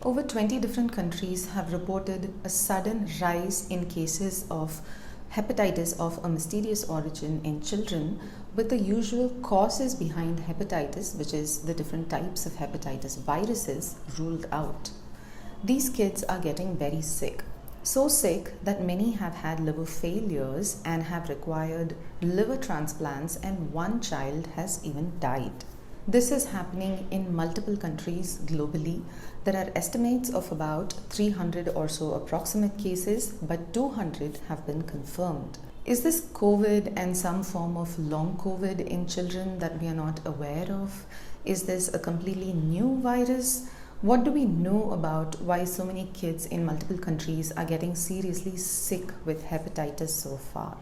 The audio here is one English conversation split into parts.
Over 20 different countries have reported a sudden rise in cases of hepatitis of a mysterious origin in children, with the usual causes behind hepatitis, which is the different types of hepatitis viruses, ruled out. These kids are getting very sick. So sick that many have had liver failures and have required liver transplants, and one child has even died. This is happening in multiple countries globally. There are estimates of about 300 or so approximate cases, but 200 have been confirmed. Is this COVID and some form of long COVID in children that we are not aware of? Is this a completely new virus? What do we know about why so many kids in multiple countries are getting seriously sick with hepatitis so far?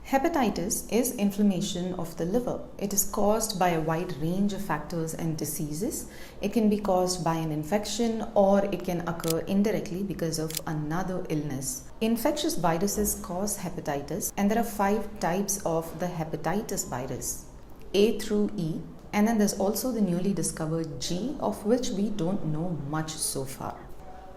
Hepatitis is inflammation of the liver. It is caused by a wide range of factors and diseases. It can be caused by an infection, or it can occur indirectly because of another illness. Infectious viruses cause hepatitis, and there are 5 types of the hepatitis virus, A through E, and then there's also the newly discovered G, of which we don't know much so far.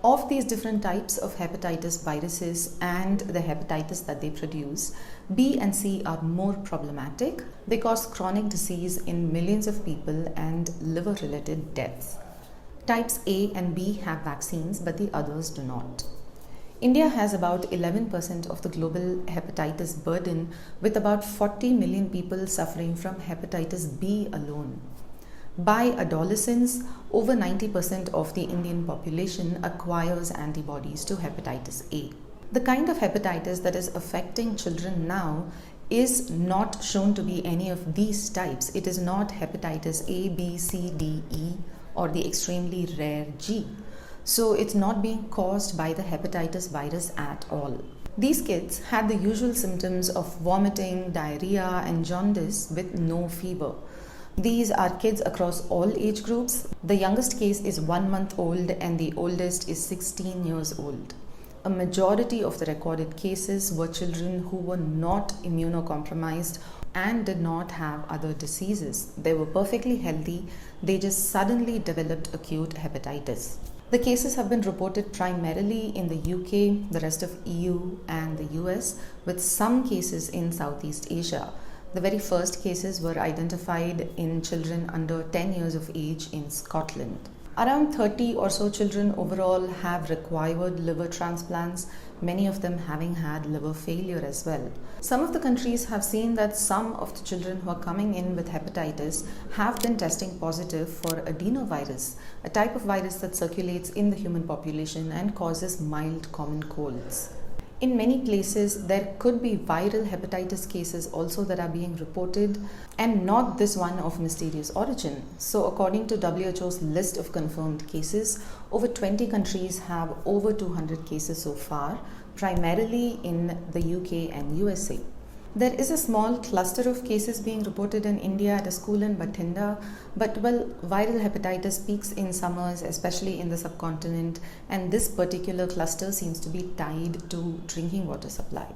Of these different types of hepatitis viruses and the hepatitis that they produce, B and C are more problematic. They cause chronic disease in millions of people and liver-related deaths. Types A and B have vaccines, but the others do not. India has about 11% of the global hepatitis burden, with about 40 million people suffering from hepatitis B alone. By adolescence, over 90% of the Indian population acquires antibodies to hepatitis A. The kind of hepatitis that is affecting children now is not shown to be any of these types. It is not hepatitis A, B, C, D, E, or the extremely rare G. So it's not being caused by the hepatitis virus at all. These kids had the usual symptoms of vomiting, diarrhea, and jaundice with no fever. These are kids across all age groups. The youngest case is 1 month old and the oldest is 16 years old. A majority of the recorded cases were children who were not immunocompromised and did not have other diseases. They were perfectly healthy. They just suddenly developed acute hepatitis. The cases have been reported primarily in the UK, the rest of EU and the US, with some cases in Southeast Asia. The very first cases were identified in children under 10 years of age in Scotland. Around 30 or so children overall have required liver transplants, many of them having had liver failure as well. Some of the countries have seen that some of the children who are coming in with hepatitis have been testing positive for adenovirus, a type of virus that circulates in the human population and causes mild common colds. In many places, there could be viral hepatitis cases also that are being reported, and not this one of mysterious origin. So according to WHO's list of confirmed cases, over 20 countries have over 200 cases so far, primarily in the UK and USA. There is a small cluster of cases being reported in India at a school in Bathinda, but viral hepatitis peaks in summers, especially in the subcontinent, and this particular cluster seems to be tied to drinking water supply.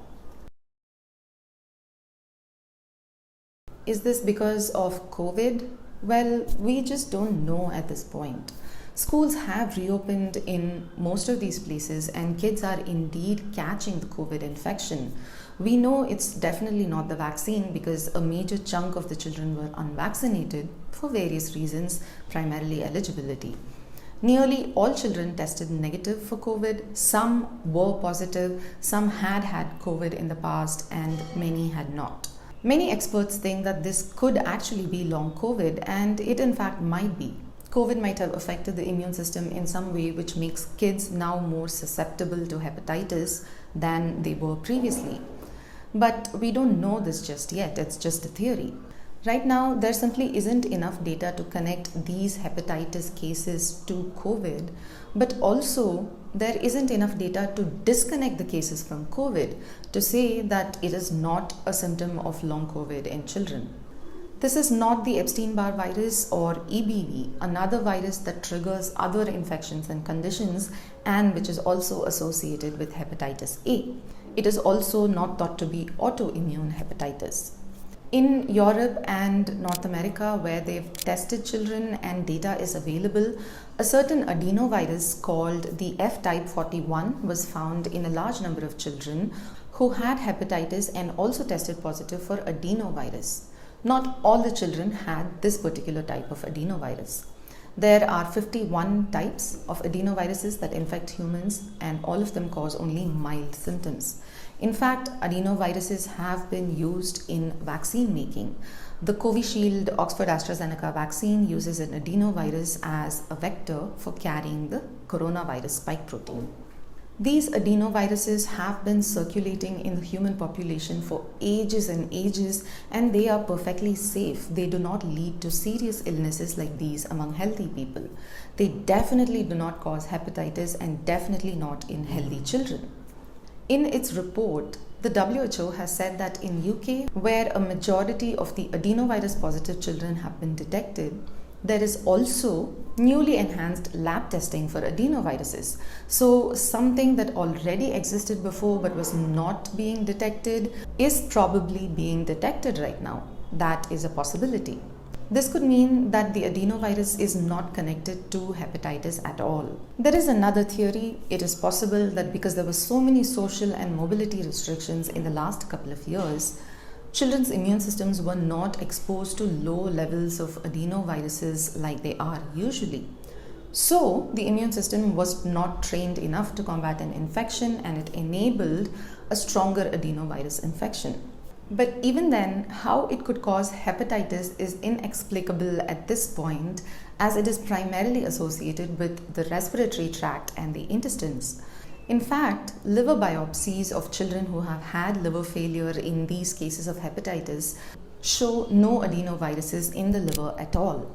Is this because of COVID? Well, we just don't know at this point. Schools have reopened in most of these places and kids are indeed catching the COVID infection. We know it's definitely not the vaccine because a major chunk of the children were unvaccinated for various reasons, primarily eligibility. Nearly all children tested negative for COVID. Some were positive, some had had COVID in the past, and many had not. Many experts think that this could actually be long COVID, and it in fact might be. COVID might have affected the immune system in some way which makes kids now more susceptible to hepatitis than they were previously. But we don't know this just yet, it's just a theory. Right now, there simply isn't enough data to connect these hepatitis cases to COVID, but also there isn't enough data to disconnect the cases from COVID to say that it is not a symptom of long COVID in children. This is not the Epstein-Barr virus or EBV, another virus that triggers other infections and conditions and which is also associated with hepatitis A. It is also not thought to be autoimmune hepatitis. In Europe and North America, where they've tested children and data is available, a certain adenovirus called the F type 41 was found in a large number of children who had hepatitis and also tested positive for adenovirus. Not all the children had this particular type of adenovirus. There are 51 types of adenoviruses that infect humans, and all of them cause only mild symptoms. In fact, adenoviruses have been used in vaccine making. The Covishield Oxford AstraZeneca vaccine uses an adenovirus as a vector for carrying the coronavirus spike protein. These adenoviruses have been circulating in the human population for ages and ages, and they are perfectly safe. They do not lead to serious illnesses like these among healthy people. They definitely do not cause hepatitis and definitely not in healthy children. In its report, the WHO has said that in UK, where a majority of the adenovirus positive children have been detected, there is also newly enhanced lab testing for adenoviruses. So something that already existed before but was not being detected is probably being detected right now. That is a possibility. This could mean that the adenovirus is not connected to hepatitis at all. There is another theory. It is possible that because there were so many social and mobility restrictions in the last couple of years, children's immune systems were not exposed to low levels of adenoviruses like they are usually. So the immune system was not trained enough to combat an infection, and it enabled a stronger adenovirus infection. But even then, how it could cause hepatitis is inexplicable at this point, as it is primarily associated with the respiratory tract and the intestines. In fact, liver biopsies of children who have had liver failure in these cases of hepatitis show no adenoviruses in the liver at all.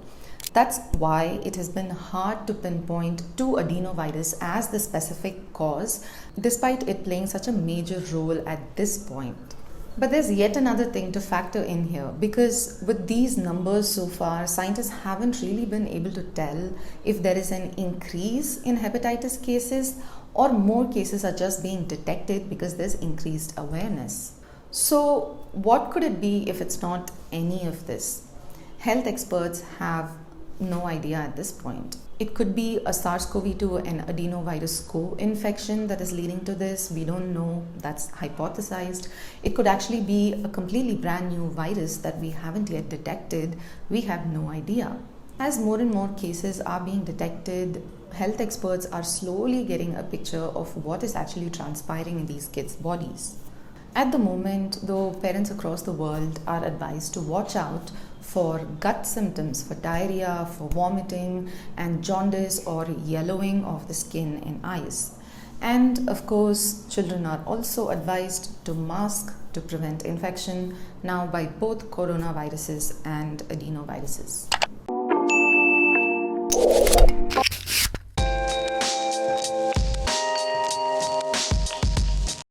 That's why it has been hard to pinpoint to adenovirus as the specific cause, despite it playing such a major role at this point. But there's yet another thing to factor in here, because with these numbers so far, scientists haven't really been able to tell if there is an increase in hepatitis cases or more cases are just being detected because there's increased awareness. So what could it be if it's not any of this? Health experts have no idea at this point. It could be a SARS-CoV-2 and adenovirus co-infection that is leading to this. We don't know. That's hypothesized. It could actually be a completely brand new virus that we haven't yet detected. We have no idea. As more and more cases are being detected, health experts are slowly getting a picture of what is actually transpiring in these kids' bodies. At the moment, though, parents across the world are advised to watch out for gut symptoms, for diarrhea, for vomiting, and jaundice or yellowing of the skin and eyes. And of course, children are also advised to mask to prevent infection now by both coronaviruses and adenoviruses.